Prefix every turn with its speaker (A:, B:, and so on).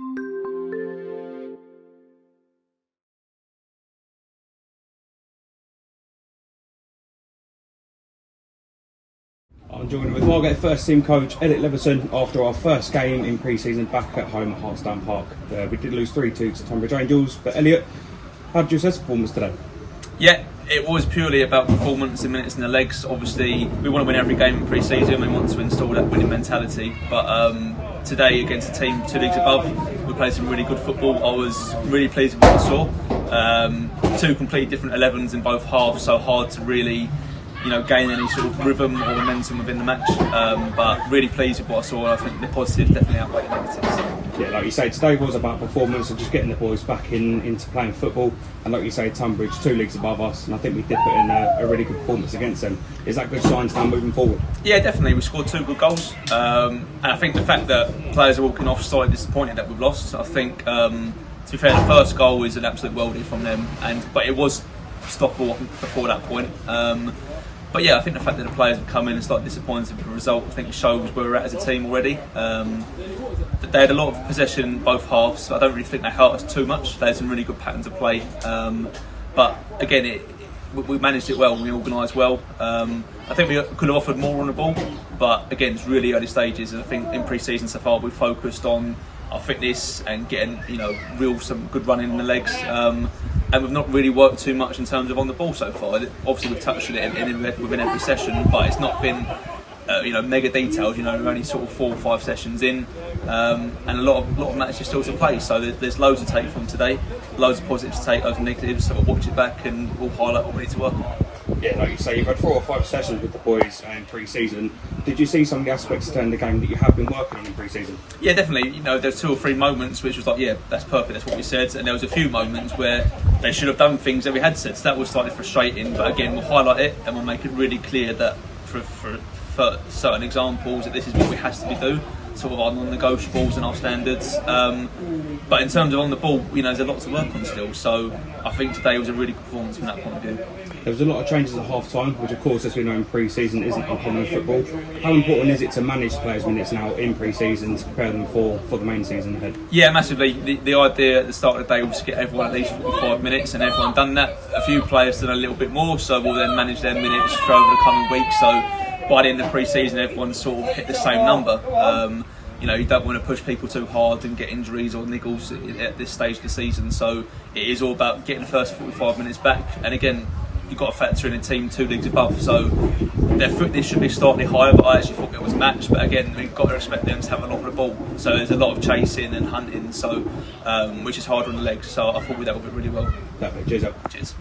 A: I'm joined with Margate first team coach Elliot Leveson after our first game in pre-season back at home at Hartstown Park. We did lose 3-2 to Tonbridge Angels, but Elliot, how did you assess the performance today?
B: Yeah, it was purely about performance and minutes in the legs. Obviously, we want to win every game in pre-season. We want to install that winning mentality. But today, against a team 2 leagues above, we played some really good football. I was really pleased with what I saw. Two completely different 11s in both halves, so hard to really gain any sort of rhythm or momentum within the match. But really pleased with what I saw. I think the positives definitely outweigh the negatives.
A: Yeah, like you say, today was about performance and just getting the boys back into playing football. And like you say, Tonbridge 2 leagues above us, and I think we did put in a really good performance against them. Is that good signs now moving forward?
B: Yeah, definitely. We scored 2 good goals, and I think the fact that players are walking off slightly disappointed that we've lost. I think, to be fair, the first goal was an absolute worldie from them, but it was stoppable before that point. But yeah, I think the fact that the players have come in and started disappointed with the result, I think it shows where we're at as a team already. They had a lot of possession both halves, so I don't really think they hurt us too much. They had some really good patterns of play. But again, we managed it well and we organised well. I think we could have offered more on the ball, but again, it's really early stages. And I think in pre-season so far, we've focused on our fitness and getting some good running in the legs. And we've not really worked too much in terms of on the ball so far. Obviously, we've touched on it within every session, but it's not been mega detailed. We're only sort of 4 or 5 sessions in, and a lot of matches still to play. So there's loads to take from today, loads of positives to take, loads of negatives. Sort of watch it back, and we'll highlight what we need to work on.
A: Yeah, like you say, you've had 4 or 5 sessions with the boys in pre-season. Did you see some of the aspects in the game that you have been working on in pre-season?
B: Yeah, definitely. There's 2 or 3 moments which was like, yeah, that's perfect, that's what we said. And there was a few moments where they should have done things that we had said. So that was slightly frustrating. But again, we'll highlight it and we'll make it really clear that for certain examples that this is what we have to do. Sort of our non-negotiables and our standards. But in terms of on the ball, there's a lot to work on still. So I think today was a really good performance from that point of view.
A: There was a lot of changes at half-time, which of course, as we know in pre-season, isn't uncommon in football. How important is it to manage players' minutes now in pre-season to prepare them for the main season ahead?
B: Yeah, massively. The idea at the start of the day was to get everyone at least 45 minutes, and everyone done that. A few players done a little bit more, so we'll then manage their minutes for over the coming weeks. So by the end of pre-season, everyone sort of hit the same number. You don't want to push people too hard and get injuries or niggles at this stage of the season. So it is all about getting the first 45 minutes back. And again, you've got to factor in a team 2 leagues above. So their fitness should be slightly higher, but I actually thought it was matched. But again, we've got to respect them to have a lot of the ball. So there's a lot of chasing and hunting, so which is harder on the legs. So I thought we dealt with it really well.
A: Perfect. Cheers up.
B: Cheers.